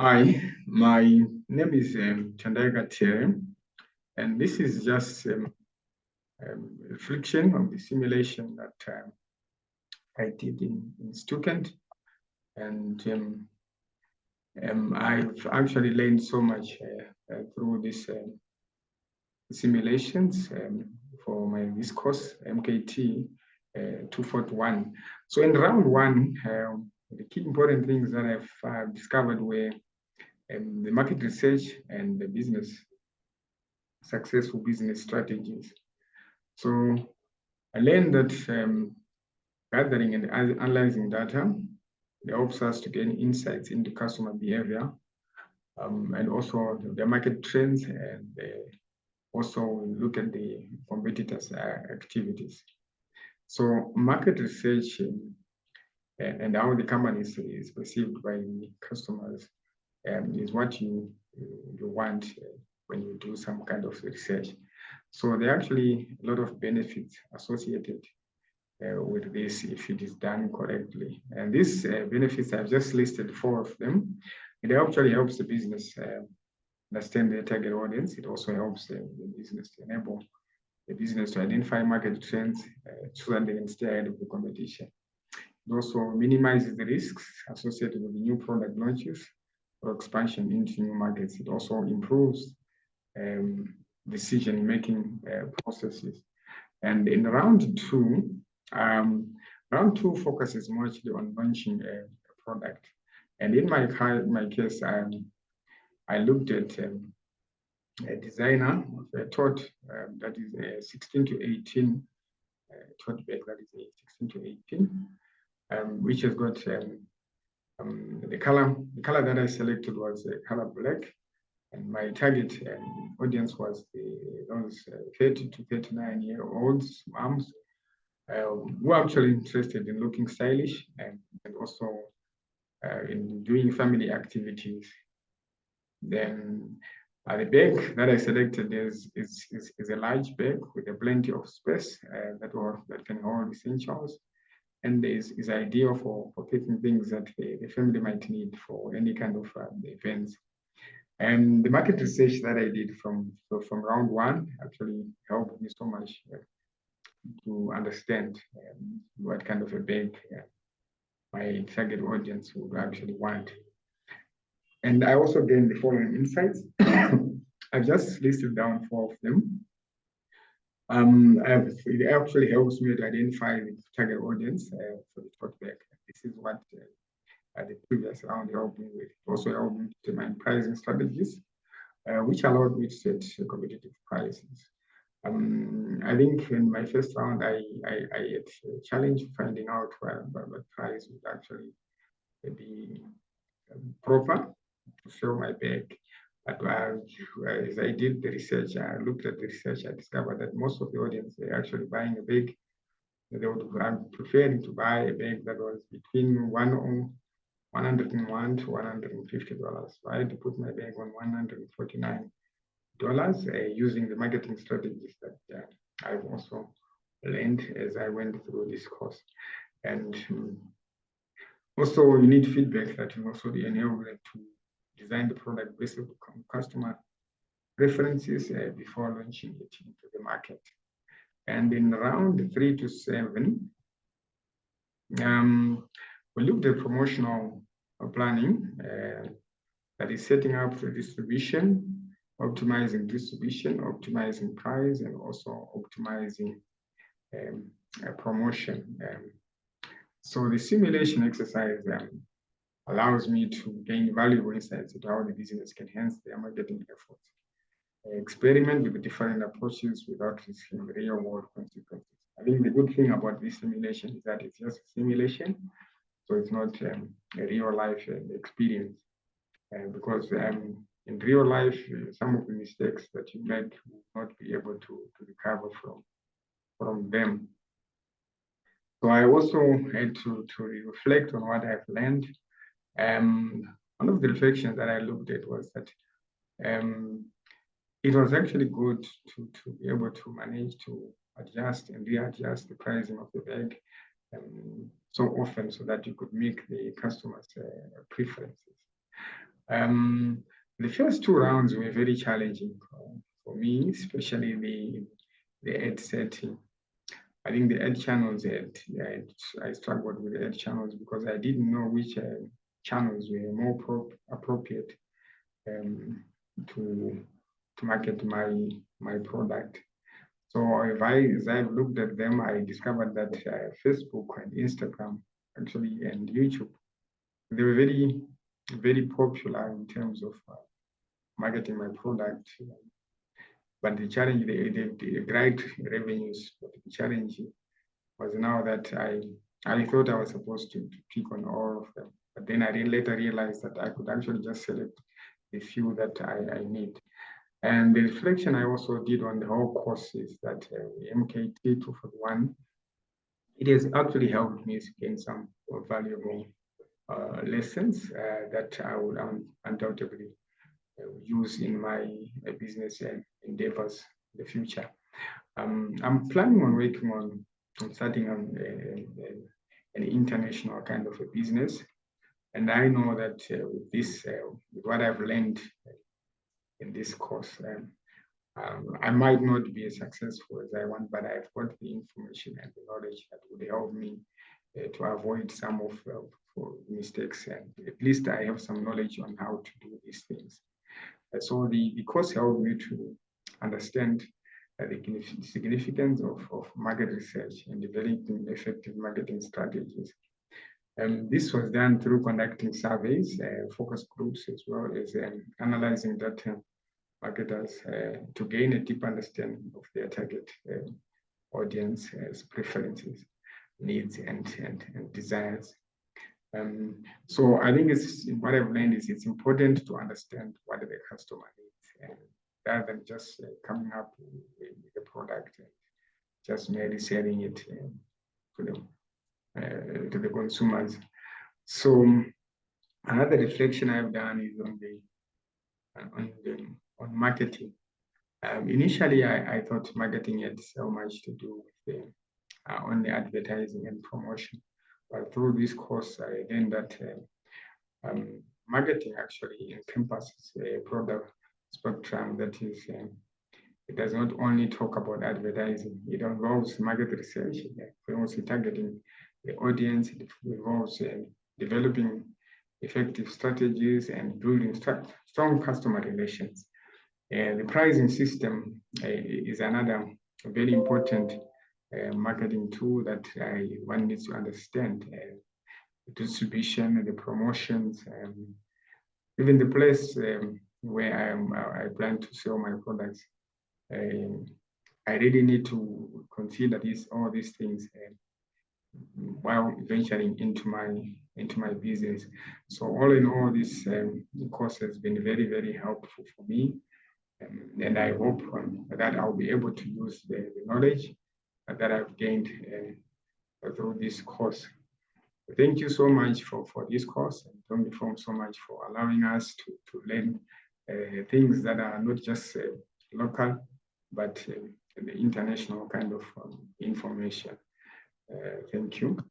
Hi, my name is Chandaiga Thierry, and this is just a reflection of the simulation that I did in Stuttgart. And I've actually learned so much through these simulations for this course, MKT 241. So in round one, the key important things that I've discovered were the market research and the successful business strategies. So I learned that gathering and analyzing data helps us to gain insights into customer behavior and also the market trends, and also look at the competitors' activities. So market research and how the company is perceived by the customers is what you want when you do some kind of research. So there are actually a lot of benefits associated with this if it is done correctly. And these benefits, I've just listed 4 of them. It actually helps the business understand their target audience. It also helps the business to enable the business to identify market trends so that they can stay ahead of the competition. It also minimizes the risks associated with the new product launches or expansion into new markets. It also improves decision-making processes. And in round two focuses mostly on launching a product. And in my case, I looked at a designer of a tote that is a 16 to 18 tote bag, that is a 16 to 18, which has got the color that I selected was the color black, and my target audience was those 30 to 39-year-olds moms who are actually interested in looking stylish and also in doing family activities. Then the bag that I selected is a large bag with a plenty of space that can hold essentials, and is ideal for taking things that the family might need for any kind of events. And the market research that I did from round one actually helped me so much to understand what kind of a bag my target audience would actually want. And I also gained the following insights. I've just listed down 4 of them. It actually helps me to identify the target audience for the tote bag. This is what the previous round helped me with. It also helped me to determine pricing strategies, which allowed me to set competitive prices. I think in my first round, I had a challenge finding out what price would actually be proper to sell my bag. But as I did the research, I looked at the research, I discovered that most of the audience were actually buying a bag. They would prefer to buy a bag that was between $101 to $150. So I had to put my bag on $149 using the marketing strategies that I've also learned as I went through this course. And also, you need feedback that will also be enabled to design the product based on customer preferences before launching it into the market. And in round 3 to 7, we looked at promotional planning, that is setting up the distribution, optimizing price, and also optimizing promotion. So the simulation exercise allows me to gain valuable insights into how the business can enhance their marketing efforts. Experiment with different approaches without risking real-world consequences. I think the good thing about this simulation is that it's just a simulation, so it's not a real-life experience. Because in real life, some of the mistakes that you make will not be able to recover from them. So I also had to reflect on what I've learned. One of the reflections that I looked at was that it was actually good to be able to manage to adjust and readjust the pricing of the bag so often so that you could make the customers' preferences. The first two rounds were very challenging for me, especially the ad setting. I think the ad channels, I struggled with the ad channels because I didn't know which channels were more appropriate to market my product. So as I've looked at them, I discovered that Facebook and Instagram, actually, and YouTube, they were very, very popular in terms of marketing my product. But the challenge, the great revenues, but the challenge was now that I thought I was supposed to pick on all of them. But then I later realized that I could actually just select the few that I need. And the reflection I also did on the whole course is that MKT 241, it has actually helped me to gain some valuable lessons that I would undoubtedly use in my business endeavors in the future. I'm planning on working on starting an international kind of a business. And I know that with this, with what I've learned in this course, I might not be as successful as I want, but I've got the information and the knowledge that would help me to avoid some of mistakes. And at least I have some knowledge on how to do these things. So the course helped me to understand the significance of market research and developing effective marketing strategies. This was done through conducting surveys, focus groups, as well as analyzing data marketers to gain a deep understanding of their target audience's preferences, needs, and desires. So I think what I've learned is it's important to understand what the customer needs, rather than just coming up with a product and just merely selling it to the consumers. So another reflection I've done is on marketing. Initially, I thought marketing had so much to do with only advertising and promotion. But through this course, I learned that marketing actually encompasses a broader spectrum. That is, it does not only talk about advertising. It involves market research, also targeting the audience. It involves developing effective strategies and building strong customer relations. The pricing system is another very important marketing tool that one needs to understand. The distribution, the promotions, even the place where I plan to sell my products. I really need to consider all these things while venturing into my business. So all in all, this course has been very, very helpful for me. And I hope that I'll be able to use the knowledge that I've gained through this course. Thank you so much for this course, and thank you so much for allowing us to learn things that are not just local, but the international kind of information. Thank you.